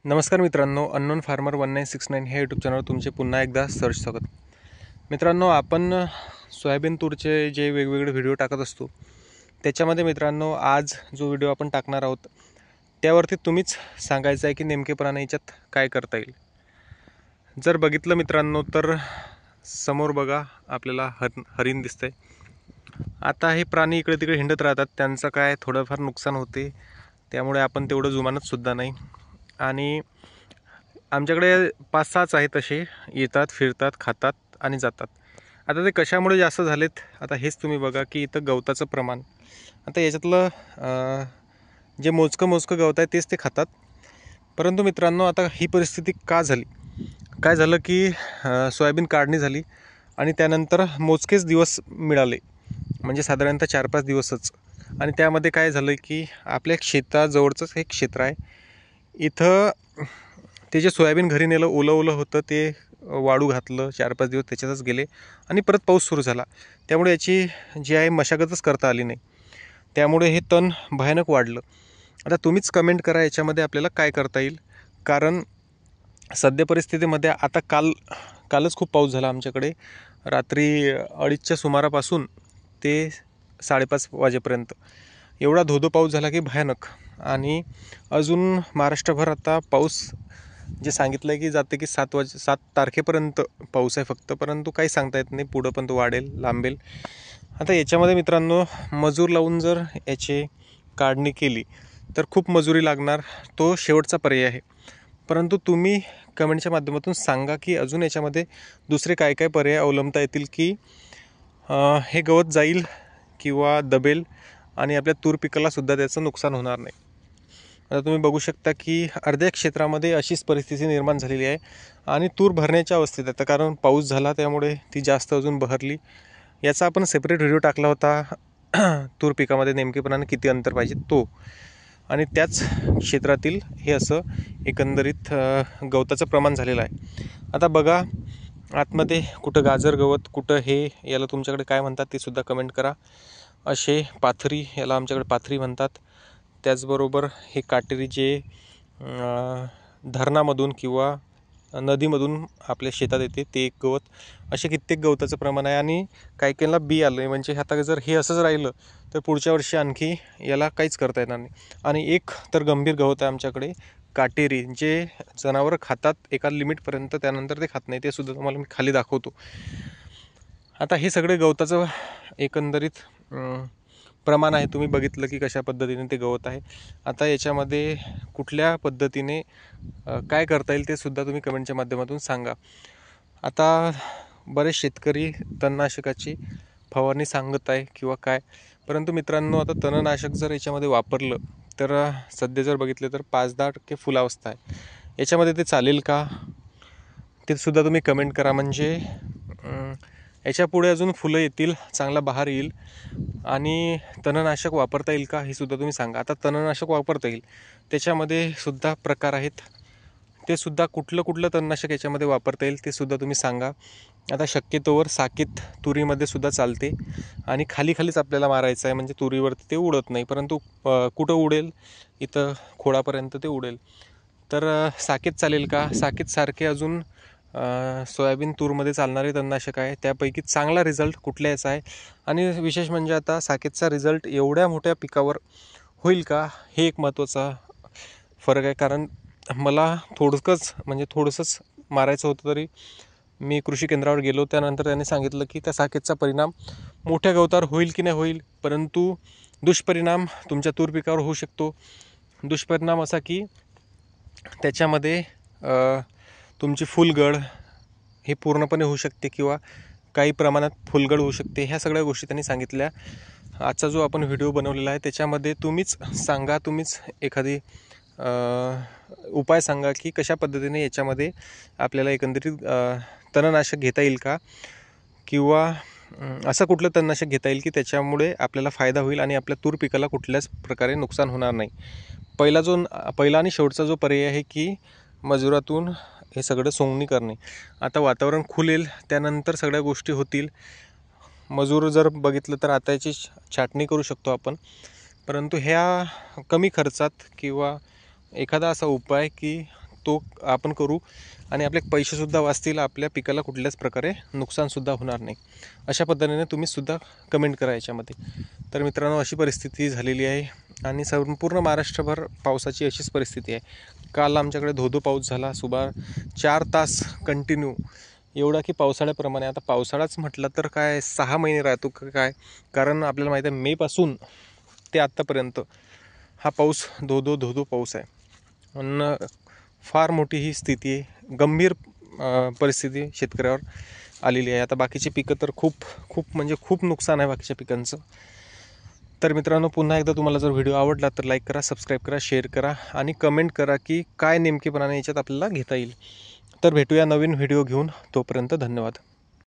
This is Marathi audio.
नमस्कार मित्रांनो, अननोन फार्मर 1969 हे यूट्यूब चॅनल तुमचे पुन्हा एकदा सर्च स्वागत. मित्रांनो, आपण सोयाबीन तूरचे जे वेगवेगळे व्हिडिओ टाकत असतो त्याच्यामध्ये मित्रांनो आज जो व्हिडिओ आपण टाकणार आहोत त्यावरती तुम्हीच सांगायचं आहे की नेमकेपणाने याच्यात काय करता येईल. जर बघितलं मित्रांनो तर समोर बघा आपल्याला हरिण दिसतंय. आता हे प्राणी इकडे तिकडे हिंडत राहतात, त्यांचं काय थोडंफार नुकसान होते, त्यामुळे आपण तेवढं जुमानत सुद्धा नाही. आणि आमच्याकडे 5-6 आहेत, तसे येतात, फिरतात, खातात आणि जातात. आता ते कशामुळे जास्त झालेत आता हेच तुम्ही बघा की इथं गवताचं प्रमाण, आता याच्यातलं जे मोजकं गवत आहे तेच ते खातात. परंतु मित्रांनो, आता ही परिस्थिती का झाली, काय झालं की सोयाबीन काढणी झाली आणि त्यानंतर मोजकेच दिवस मिळाले, म्हणजे साधारणतः 4-5 दिवसच. आणि त्यामध्ये काय झालं की आपल्या शेताजवळचंच एक क्षेत्र आहे, इथं ते जे सोयाबीन घरी नेलं ओलं होतं ते वाळू घातलं, 4-5 दिवस त्याच्यातच गेले आणि परत पाऊस सुरू झाला, त्यामुळे याची जी आहे मशागतच करता आली नाही. त्यामुळे हे तण भयानक वाढलं. आता तुम्हीच कमेंट करा याच्यामध्ये आपल्याला काय करता येईल, कारण सध्या परिस्थितीमध्ये आता कालच खूप पाऊस झाला आमच्याकडे. रात्री 2:30च्या सुमारापासून ते 5:30 वाजेपर्यंत एवढा धोधो पाऊस झाला की भयानक. आणि अजून महाराष्ट्रभर आता पाऊस जे सांगितलं आहे की जाते की 7 तारखेपर्यंत पाऊस आहे फक्त, परंतु काही सांगता येत नाही, पुढं पण तो वाढेल, लांबेल. आता याच्यामध्ये मित्रांनो मजूर लावून जर याची काढणी केली तर खूप मजुरी लागणार, तो शेवटचा पर्याय आहे. परंतु तुम्ही कमेंटच्या माध्यमातून सांगा की अजून याच्यामध्ये दुसरे काय काय पर्याय अवलंबता येतील की हे गवत जाईल किंवा दबेल आणि आपल्या तूर पिकालासुद्धा त्याचं नुकसान होणार नाही. आता तुम्ही बघू शकता की अर्ध्या क्षेत्रामध्ये अशीच परिस्थिती निर्माण झालेली आहे आणि तूर भरण्याच्या अवस्थेत आहे, कारण पाऊस झाला त्यामुळे ती जास्त अजून बहरली. याचा आपण सेपरेट व्हिडिओ टाकला होता तूर पिकामध्ये नेमकेपणाने किती अंतर पाहिजे तो, आणि त्याच क्षेत्रातील हे असं एकंदरीत गवताचं प्रमाण झालेलं आहे. आता बघा आतमध्ये कुठं गाजर गवत, कुठं हे, याला तुमच्याकडे काय म्हणतात ते सुद्धा कमेंट करा. असे पाथरी, याला आमच्याकडे पाथरी म्हणतात. त्याचबरोबर हे काटेरी जे धरणामधून किंवा नदीमधून आपल्या शेतात येते ते एक गवत, असे कित्येक गवताचं प्रमाण आहे. आणि काही काहींना बी आलं आहे, म्हणजे आता जर हे असंच राहिलं तर पुढच्या वर्षी आणखी याला काहीच करता येणार नाही. आणि एक तर गंभीर गवत आहे आमच्याकडे काटेरी, जे जनावरं खातात एका लिमिटपर्यंत, त्यानंतर ते खात नाही, ते सुद्धा तुम्हाला मी खाली दाखवतो. आता हे सगळे गवताचं एकंदरीत प्रमाण आहे, तुम्ही बघितलं की कशा पद्धतीने ते गवत आहे. आता याच्यामध्ये कुठल्या पद्धतीने काय करता येईल ते सुद्धा तुम्ही कमेंटच्या माध्यमातून सांगा. आता बरेच शेतकरी तणनाशकाची फवारणी सांगत आहे किंवा काय, परंतु मित्रांनो आता तणनाशक जर याच्यामध्ये वापरलं तर सध्या जर बघितलं तर 5-10% फुलावस्था आहे, याच्यामध्ये ते चालेल का ते सुद्धा तुम्ही कमेंट करा. म्हणजे याच्यापुढे अजून फुलं येतील, चांगला बहार येईल आणि तणनाशक वापरता येईल का हे सुद्धा तुम्ही सांगा. आता तणनाशक वापरता येईल, त्याच्यामध्ये सुद्धा प्रकार आहेत, ते सुद्धा कुठलं तणनाशक याच्यामध्ये वापरता येईल ते सुद्धा तुम्ही सांगा. आता शक्यतोवर साकीत तुरीमध्ये सुद्धा चालते आणि खालीच आपल्याला मारायचं आहे, म्हणजे तुरीवरती ते उडत नाही, परंतु कुठं उडेल, इथं खोडापर्यंत ते उडेल. तर साकेत चालेल का, साकेतसारखे अजून सोयाबीन तूरमध्ये चालणारे तणनाशक आहे, त्यापैकी चांगला रिझल्ट कुठल्या याचा आहे, आणि विशेष म्हणजे आता साकेतचा रिझल्ट एवढ्या मोठ्या पिकावर होईल का, हे एक महत्त्वाचा फरक आहे. कारण मला थोडंसंच मारायचं होतं, तरी मी कृषी केंद्रावर गेलो, त्यानंतर त्यांनी सांगितलं की त्या साकेतचा परिणाम मोठ्या गवतावर होईल की नाही होईल, परंतु दुष्परिणाम तुमच्या तूर पिकावर होऊ शकतो. दुष्परिणाम असा की त्याच्यामध्ये तुमची फुलगळ हे पूर्णपणे होऊ शकते किंवा काही प्रमाणात फुलगळ होऊ शकते. ह्या सगळ्या गोष्टी त्यांनी सांगितल्या. आजचा जो आपण व्हिडिओ बनवलेला आहे त्याच्यामध्ये तुम्हीच सांगा, तुम्हीच एखादी उपाय सांगा की कशा पद्धतीने याच्यामध्ये आपल्याला एकंदरीत तणनाशक घेता येईल का, किंवा असं कुठलं तणनाशक घेता येईल की त्याच्यामुळे आपल्याला फायदा होईल आणि आपल्या तूर पिकाला कुठल्याच प्रकारे नुकसान होणार नाही. पहिला आणि शेवटचा जो पर्याय आहे की मजुरातून हे सगळं सोंगणी करणे. आता वातावरण खुलेल त्यानंतर सगळ्या गोष्टी होतील. मजूर जर बघितलं तर आता याची छाटणी करू शकतो आपण, परंतु ह्या कमी खर्चात किंवा एखादा असा उपाय की तो आपण करू आणि आपले पैसेसुद्धा वाचतील, आपल्या पिकाला कुठल्याच प्रकारे नुकसानसुद्धा होणार नाही. अशा पद्धतीने तुम्हीसुद्धा कमेंट करा याच्यामध्ये. तर मित्रांनो, अशी परिस्थिती झालेली आहे आणि संपूर्ण महाराष्ट्रभर पावसाची अशीच परिस्थिती आहे. काल आमच्याकडे धोधो पाऊस झाला, सुमार 4 तास कंटिन्यू, एवढा की पावसाळ्याप्रमाणे. आता पावसाळाच म्हटलं तर काय 6 महिने राहतो काय, कारण आपल्याला माहीत आहे मेपासून ते आत्तापर्यंत हा पाऊस धोधो पाऊस आहे. आणि फार मोठी ही स्थिती आहे, गंभीर परिस्थिती शेतकऱ्यावर आलेली आहे. आता बाकीची पिकं तर खूप नुकसान आहे बाकीच्या पिकांचं. तर मित्रांनो, पुन्हा एकदा तुम्हाला जर व्हिडिओ आवडला तर लाईक करा, सबस्क्राईब करा, शेअर करा आणि कमेंट करा की काय नेमकेपणाने याच्यात आपल्याला घेता येईल. तर भेटूया नवीन व्हिडिओ घेऊन. तोपर्यंत धन्यवाद.